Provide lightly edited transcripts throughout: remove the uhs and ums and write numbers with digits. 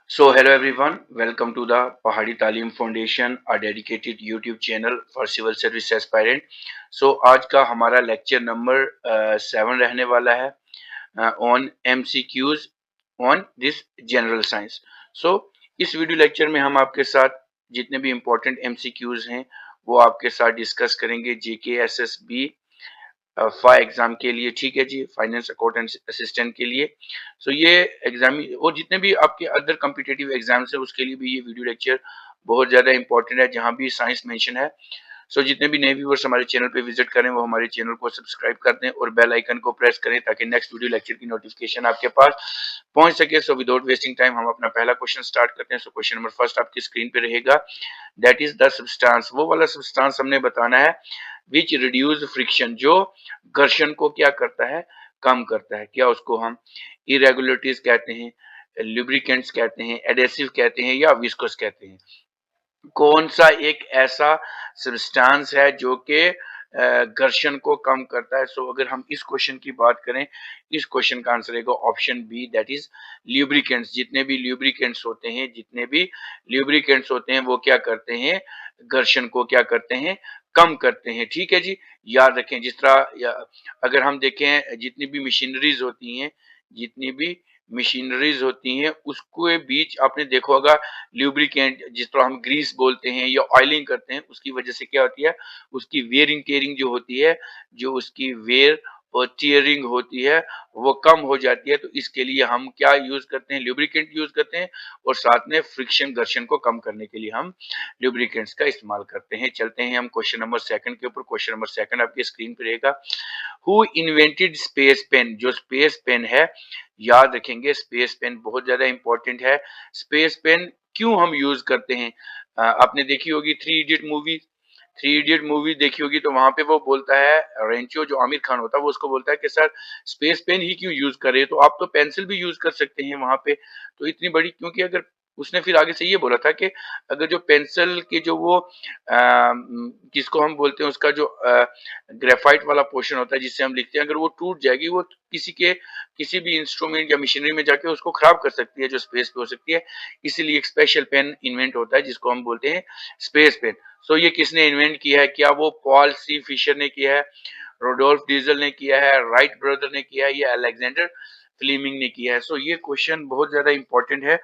So hello everyone, welcome to the Pahadi Talim Foundation, a dedicated YouTube channel for civil service aspirant. So आज का हमारा lecture number 7 रहने वाला है on MCQs on this general science. So इस video lecture में हम आपके साथ जितने भी इम्पोर्टेंट MCQs हैं वो आपके साथ डिस्कस करेंगे JK SSB फाइ एग्जाम के लिए. ठीक है जी, फाइनेंस अकाउंटेंट असिस्टेंट के लिए. सो ये एग्जाम और जितने भी आपके अदर कॉम्पिटिटिव एग्जाम्स है उसके लिए भी ये वीडियो लेक्चर बहुत ज्यादा इंपॉर्टेंट है, जहां भी साइंस मेंशन है. सो जितने भी नए व्यूअर्स हमारे चैनल पे विजिट करें वो हमारे चैनल को सब्सक्राइब कर दें और बेल आइकन को प्रेस करें ताकि नेक्स्ट वीडियो लेक्चर की नोटिफिकेशन आपके पास पहुंच सके. सो विदाउट वेस्टिंग टाइम हम अपना पहला क्वेश्चन स्टार्ट करते हैं. सो क्वेश्चन नंबर फर्स्ट आपकी स्क्रीन पे रहेगा. That is the substance. वो वाला सब्सटेंस हमने बताना है विच रिड्यूस फ्रिक्शन, जो घर्षण को क्या करता है, कम करता है. क्या उसको हम इरेगुलरिटीज कहते हैं, लुब्रिकेंट्स कहते हैं, एडेसिव कहते हैं या विस्कोस कहते हैं. कौन सा एक ऐसा सब्सटेंस है जो कि घर्षण को कम करता है. सो अगर हम इस क्वेश्चन की बात करें, इस क्वेश्चन का आंसर रहेगा option B, that is lubricants. जितने भी ल्यूब्रिकेंट्स होते हैं वो क्या करते हैं, घर्षण को क्या करते हैं, कम करते हैं. ठीक है जी, याद रखें. जिस तरह अगर हम देखें जितनी भी मशीनरीज होती हैं उसके बीच आपने देखा होगा ल्यूब्रिकेंट, जिस तरह हम ग्रीस बोलते हैं या ऑयलिंग करते हैं, उसकी वजह से क्या होती है, उसकी वेयरिंग टेयरिंग जो होती है, जो उसकी वेयर और टीयरिंग होती है वो कम हो जाती है. तो इसके लिए हम क्या यूज करते हैं, ल्यूब्रिकेंट यूज करते हैं और साथ में फ्रिक्शन घर्षण को कम करने के लिए हम ल्यूब्रिकेंट्स का इस्तेमाल करते हैं. चलते हैं हम क्वेश्चन नंबर सेकंड के ऊपर. क्वेश्चन नंबर सेकंड आपकी स्क्रीन पर रहेगा. Who invented space pen. जो स्पेस पेन है, याद रखेंगे स्पेस पेन बहुत ज्यादा इंपॉर्टेंट है. स्पेस पेन क्यों हम यूज करते हैं, आपने देखी होगी थ्री इडियट मूवी देखी होगी, तो वहां पे वो बोलता है रेंचो, जो आमिर खान होता है, वो उसको बोलता है कि सर स्पेस पेन ही क्यों यूज कर रहे हो, तो आप तो पेंसिल भी यूज कर सकते हैं वहां पे. तो इतनी बड़ी, क्योंकि अगर उसने फिर आगे से ये बोला था कि अगर जो पेंसिल के जो वो जिसको हम बोलते हैं उसका जो ग्रेफाइट वाला पोर्शन होता है जिससे हम लिखते हैं, अगर वो टूट जाएगी वो किसी भी इंस्ट्रूमेंट या मशीनरी में जाके उसको खराब कर सकती है, जो स्पेस पे हो सकती है. इसीलिए एक स्पेशल पेन इन्वेंट होता है जिसको हम बोलते हैं स्पेस पेन. सो ये किसने इन्वेंट किया है, क्या वो पॉल सी फिशर ने किया है, रोडोल्फ डीजल ने किया है, राइट ब्रदर ने किया है या अलेक्जेंडर फ्लेमिंग ने किया है. सो ये क्वेश्चन बहुत ज्यादा इंपॉर्टेंट है.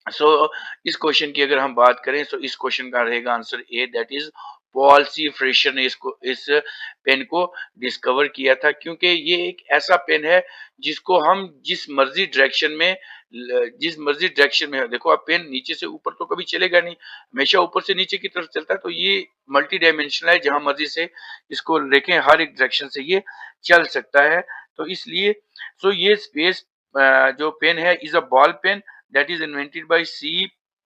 इस क्वेश्चन की अगर हम बात करें, इस क्वेश्चन का रहेगा answer A, that is Paul C Fisher ने इस पेन को डिस्कवर किया था, क्योंकि ये एक ऐसा पेन है जिसको हम जिस मर्जी डायरेक्शन में देखो, आप पेन नीचे से ऊपर तो कभी चलेगा नहीं, हमेशा ऊपर से नीचे की तरफ चलता है. तो ये मल्टी डायमेंशनल है, जहां मर्जी से इसको देखें हर एक डायरेक्शन से ये चल सकता है. तो इसलिए ये स्पेस जो पेन है is a ball pen that is invented by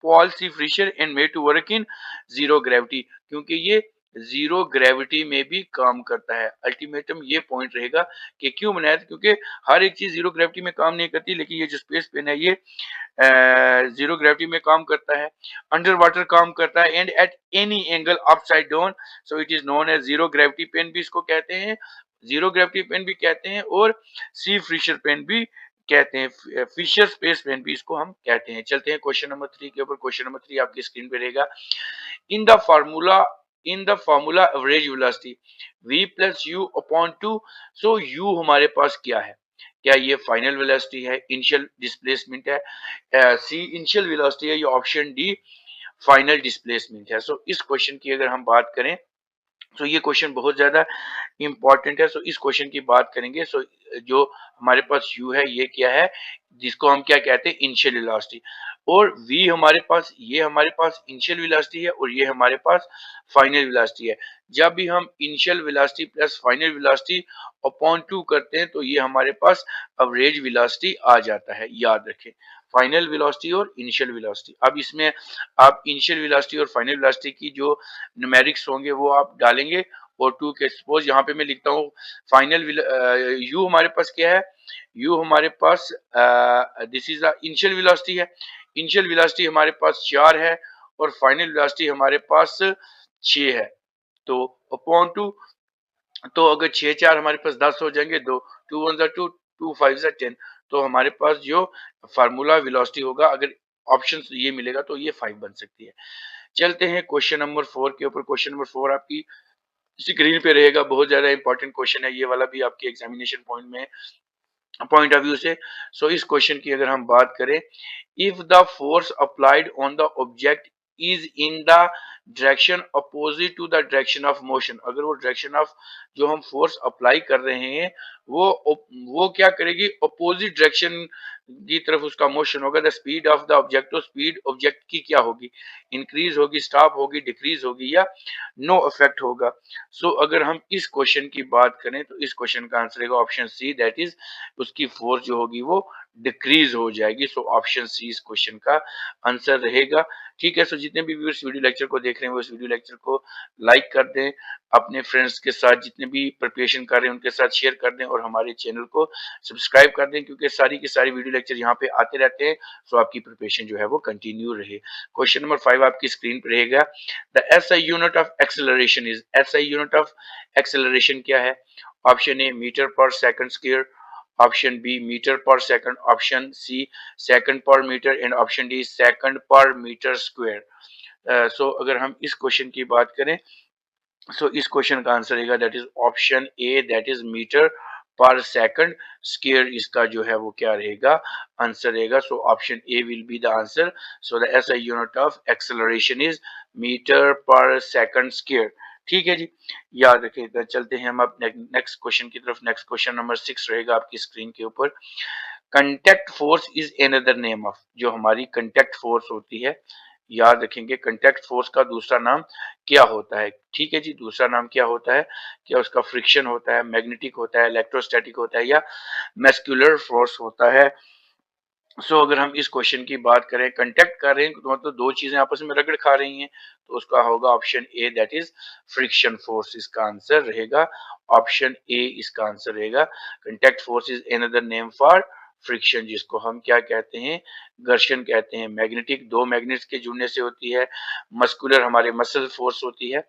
Paul C. Fisher and made to work in zero gravity, क्योंकि ये जीरो ग्रेविटी में भी काम करता है. अल्टीमेटम ये पॉइंट रहेगा कि क्यों बनाया था, क्योंकि हर एक चीज जीरो ग्रेविटी में काम नहीं करती, लेकिन ये जो स्पेस पेन है ये जीरो ग्रेविटी में काम करता है, अंडर वाटर काम करता है, and at any angle upside down. So it is known as zero gravity pen भी इसको कहते हैं, जीरो ग्रेविटी पेन भी कहते हैं और सी फिशर पेन भी कहते हैं, फिशर स्पेस पेन भी इसको हम कहते हैं. चलते हैं क्वेश्चन नंबर 3 के ऊपर. क्वेश्चन नंबर 3 आपकी स्क्रीन पे रहेगा. In the formula average velocity v plus you upon 2. So u हमारे पास क्या है, क्या ये फाइनल वेलोसिटी है, इनिशियल डिस्प्लेसमेंट है, सी इनिशियल वेलोसिटी है, या ऑप्शन डी फाइनल डिस्प्लेसमेंट है. इस क्वेश्चन की अगर हम बात करें, ये क्वेश्चन बहुत ज्यादा इंपॉर्टेंट है. इस क्वेश्चन की बात करेंगे. जो हमारे पास u है ये क्या है, जिसको हम क्या कहते हैं, इनिशियल वेलोसिटी, और v हमारे पास इनिशियल वेलोसिटी है और ये हमारे पास फाइनल वेलोसिटी है. जब भी हम initial velocity plus final velocity upon 2 करते हैं तो ये हमारे पास एवरेज वेलोसिटी आ जाता है. याद रखें, फाइनल वेलोसिटी और इनिशियल वेलोसिटी. अब इसमें आप इनिशियल वेलोसिटी और फाइनल वेलोसिटी की जो न्यूमेरिक्स होंगे वो आप डालेंगे और 2 के, सपोज यहाँ पे मैं लिखता हूँ फाइनल u हमारे पास क्या है, u हमारे पास this is the initial velocity है, इनिशियल वेलोसिटी हमारे पास 4 है और फाइनल वेलोसिटी हमारे पास 6 है. तो अपॉन 2, तो अगर 6 4 हमारे पास 10 हो जाएंगे, 2 2 1 2 2 5 10, तो हमारे पास जो फार्मूला वेलोसिटी होगा, अगर ऑप्शन ये मिलेगा तो ये 5 बन सकती है। चलते हैं क्वेश्चन नंबर 4 के ऊपर। क्वेश्चन नंबर 4 आपकी स्क्रीन पे रहेगा, बहुत ज़्यादा इंपॉर्टेंट क्वेश्चन है ये वाला भी आपके एग्जामिनेशन पॉइंट ऑफ व्यू से। सो इस क्वेश्चन की अगर हम बात करें, if the force applied on the object is in the direction opposite to the direction of motion, अगर वो डायरेक्शन ऑफ जो हम फोर्स अप्लाई कर रहे हैं वो क्या करेगी, अपोजिट डायरेक्शन की तरफ उसका मोशन होगा। The speed of the object, तो स्पीड ऑब्जेक्ट की क्या होगी, इंक्रीज होगी, स्टॉप होगी, डिक्रीज होगी या नो इफेक्ट होगा। सो अगर हम इस क्वेश्चन की बात करें तो इस क्वेश्चन का आंसर रहेगा ऑप्शन सी, दैट इज उसकी फोर्स जो होगी वो डिक्रीज हो जाएगी। सो ऑप्शन सी इस क्वेश्चन का आंसर रहेगा। ठीक है, सो जितने भी व्यूअर्स वीडियो लेक्चर को देख रहे हैं वो इस वीडियो लेक्चर को लाइक कर दें, अपने फ्रेंड्स के साथ जितने भी प्रिपरेशन कर रहे हैं उनके साथ शेयर कर दें और हमारे चैनल को सब्सक्राइब कर दें, क्योंकि सारी की सारी वीडियो लेक्चर यहाँ पे आते रहते हैं। सो आपकी प्रिपरेशन जो है वो कंटिन्यू रहे। क्वेश्चन नंबर 5 आपकी स्क्रीन पर रहेगा। The SI unit of acceleration is, SI unit of acceleration क्या है? Option A metre per second square, option B metre per second, option C second per metre and option D second per metre square. So अगर हम इस question की बात करें, सो इस question का आंसर रहेगा that is option A, that is metre per second square. इसका जो है वो क्या रहेगा, आंसर रहेगा। So option A will be the answer. So the SI unit of acceleration is metre per second square. ठीक है जी, याद रखिएगा। चलते हैं हम अब नेक्स्ट क्वेश्चन की तरफ। नेक्स्ट क्वेश्चन नंबर 6 रहेगा आपकी स्क्रीन के ऊपर। Contact force is another name of, जो हमारी कंटेक्ट फोर्स होती है, याद रखेंगे कंटेक्ट फोर्स का दूसरा नाम क्या होता है। ठीक है जी, दूसरा नाम क्या होता है? क्या उसका फ्रिक्शन होता है, मैग्नेटिक होता है, इलेक्ट्रोस्टैटिक होता है या मस्कुलर फोर्स होता है? सो अगर हम इस क्वेश्चन की बात करें, कंटेक्ट कर रहे हैं तो मतलब दो चीजें आपस में रगड़ खा रही हैं, तो उसका होगा option A, that is friction force. इसका आंसर रहेगा ऑप्शन ए, इसका आंसर रहेगा। Contact force is another name for friction, जिसको हम क्या कहते हैं, घर्षण कहते हैं। मैग्नेटिक दो मैग्नेट्स के जुड़ने से होती है, मस्कुलर हमारे मसल फोर्स होती है।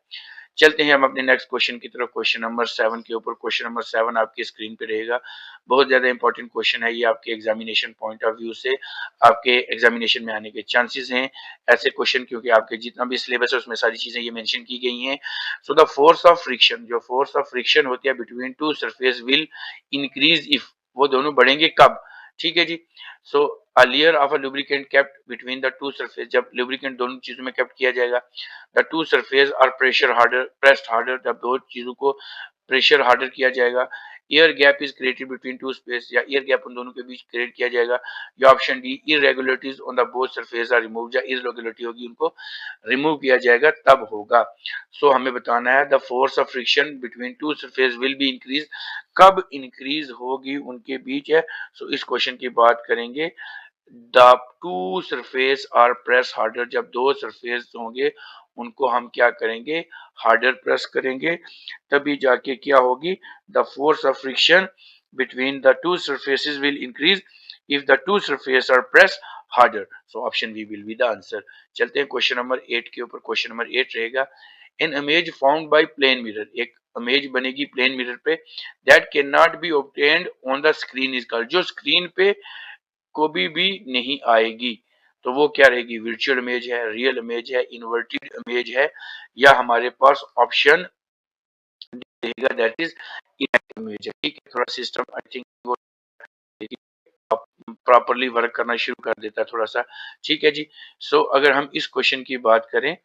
चलते हैं हम अपने नेक्स्ट क्वेश्चन की तरफ, क्वेश्चन नंबर 7 के ऊपर। क्वेश्चन नंबर 7 आपकी स्क्रीन पे रहेगा। बहुत ज्यादा इंपॉर्टेंट क्वेश्चन है ये, आपके एग्जामिनेशन पॉइंट ऑफ व्यू से आपके एग्जामिनेशन में आने के चांसेस हैं ऐसे क्वेश्चन, क्योंकि आपके जितना भी सिलेबस है उसमें सारी चीजें ये मेंशन की गई हैं। So the force of friction, जो फोर्स ऑफ फ्रिक्शन होती है between two surface will increase if, वो दोनों बढ़ेंगे कब? ठीक है जी। So a layer of a lubricant kept between the two surface, जब लुब्रिकेंट दोनों चीजों में केप्ट किया जाएगा। The two surface are pressure harder, pressed harder, जब दो चीजों को प्रेशर हार्डर किया जाएगा। Air gap is created between two space, या एयर गैप उन दोनों के बीच क्रिएट किया जाएगा। या option D irregularities on the both surface are remove, या इरेगुलरिटी होगी उनको रिमूव किया जाएगा तब होगा। सो हमें बताना है the force of friction between two surface will be increase, कब इंक्रीज होगी उनके बीच है। सो इस क्वेश्चन की बात करेंगे। The two surface are press harder, जब दो सरफेस होंगे उनको हम क्या करेंगे, हार्डर प्रेस करेंगे, तभी जाके क्या होगी, the force of friction between the two surfaces will increase if the two surface are press harder. So option B will be the answer. चलते हैं क्वेश्चन नंबर 8 के ऊपर। क्वेश्चन नंबर 8 रहेगा, an image found by plane mirror, एक image बनेगी plane mirror पे, that can not be obtained on the screen is called, जो screen पे कभी भी नहीं आएगी, तो वो क्या रहेगी, वर्चुअल इमेज है, रियल इमेज है, इन्वर्टेड इमेज है, या हमारे पास ऑप्शन रहेगा दैट इज इनएक्ट इमेज है। ठीक है, थोड़ा सिस्टम आई थिंक वो प्रॉपरली वर्क करना शुरू कर देता है थोड़ा सा। ठीक है जी। सो अगर हम इस क्वेश्चन की बात करें,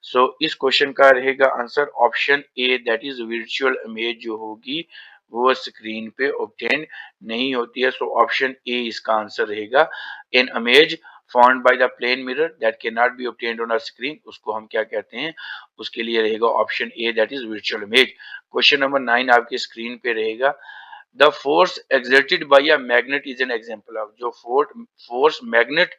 सो इस क्वेश्चन का रहेगा answer option A, that is virtual image जो होगी वो स्क्रीन पे ऑब्टेन नहीं होती है। सो ऑप्शन ए इसका आंसर रहेगा। An image found by the plane mirror that can not be obtained on a screen, उसको हम क्या कहते हैं, उसके लिए रहेगा option A, that is virtual image. Question number 9 आपकी स्क्रीन पे रहेगा। The force exerted by a magnet is an example of, जो फोर्स मैग्नेट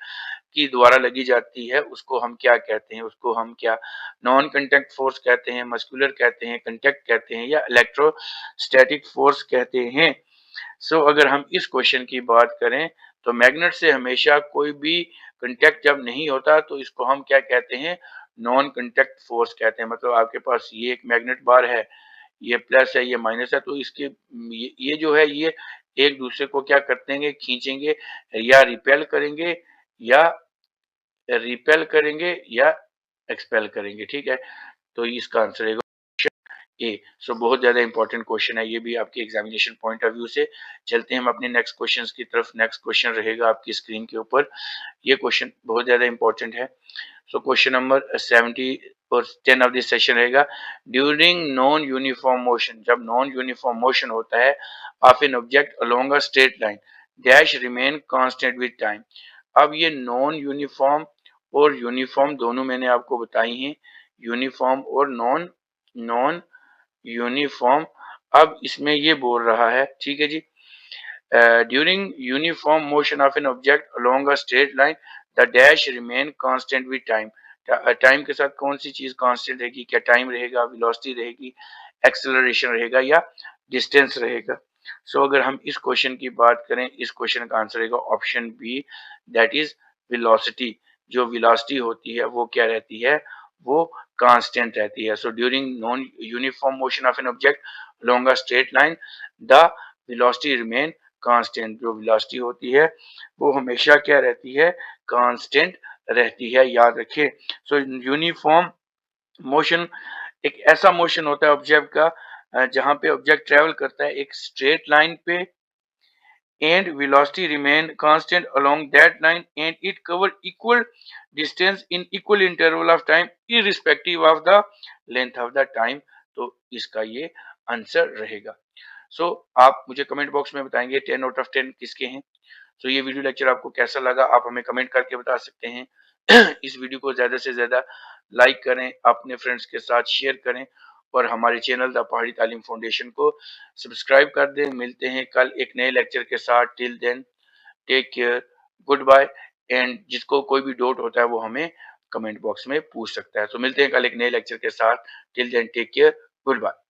की द्वारा लगी जाती है उसको हम क्या कहते हैं, उसको हम क्या नॉन कंटेक्ट फोर्स कहते हैं, मस्कुलर कहते हैं, कंटेक्ट कहते हैं, या इलेक्ट्रोस्टैटिक फोर्स कहते हैं। सो अगर हम इस क्वेश्चन की बात करें तो मैग्नेट से हमेशा कोई भी कंटेक्ट जब नहीं होता तो इसको हम क्या कहते हैं, नॉन कंटेक्ट फोर्स कहते हैं। मतलब आपके पास ये एक मैग्नेट बार है, ये प्लस है, ये माइनस है, तो इसके ये जो है ये एक दूसरे को क्या करते हैं, खींचेंगे या रिपेल करेंगे या रिपेल करेंगे या एक्सपेल करेंगे, ठीक है। तो इसका आंसर रहेगा ए। सो बहुत ज्यादा इंपॉर्टेंट क्वेश्चन है ये भी आपके एग्जामिनेशन पॉइंट ऑफ व्यू से। चलते हैं हम अपने नेक्स्ट क्वेश्चन की तरफ। नेक्स्ट क्वेश्चन रहेगा आपकी स्क्रीन के ऊपर। ये क्वेश्चन बहुत ज्यादा इंपॉर्टेंट है। सो क्वेश्चन नंबर 70 और 10 ऑफ दिस सेशन रहेगा। ड्यूरिंग नॉन यूनिफॉर्म मोशन, जब नॉन यूनिफॉर्म मोशन होता है of an object along a straight line, dash remain constant with time. अब ये नॉन यूनिफॉर्म और यूनिफॉर्म दोनों मैंने आपको बताई हैं, यूनिफॉर्म और नॉन नॉन यूनिफॉर्म। अब इसमें ये बोल रहा है, ठीक है जी, during uniform motion of an object along a straight line the dash remain constant with time. Time के साथ कौन सी चीज कांस्टेंट रहेगी? क्या टाइम रहेगा, वेलोसिटी रहेगी, एक्सेलरेशन रहेगा या डिस्टेंस रहेगा? सो अगर हम इस क्वेश्चन की बात करें, इस क्वेश्चन का आंसर रहेगा option B, that is velocity. जो वेलोसिटी होती है वो क्या रहती है? वो कांस्टेंट रहती है। So during non uniform motion of an object along a straight line the velocity remain constant. जो वेलोसिटी होती है वो हमेशा क्या रहती है? कांस्टेंट रहती है, याद रखिए। सो यूनिफॉर्म मोशन एक ऐसा मोशन होता है ऑब्जेक्ट का जहां पे ऑब्जेक्ट ट्रेवल करता है एक स्ट्रेट लाइन पे and velocity remain constant along that line and it cover equal distance in equal interval of time irrespective of the length of the time। तो इसका ये आंसर रहेगा। सो आप मुझे कमेंट बॉक्स में बताएंगे 10 आउट ऑफ 10 किसके हैं। सो ये वीडियो लेक्चर आपको कैसा लगा आप हमें कमेंट करके बता सकते हैं। इस वीडियो को ज्यादा से ज्यादा लाइक करें, अपने फ्रेंड्स के साथ शेयर करें और हमारे चैनल द पहाड़ी तालीम फाउंडेशन को सब्सक्राइब कर दें। मिलते हैं कल एक नए लेक्चर के साथ। Till then take care, good bye. And जिसको कोई भी डाउट होता है वो हमें कमेंट बॉक्स में पूछ सकता है। तो मिलते हैं कल एक नए लेक्चर के साथ। Till then take care, good bye.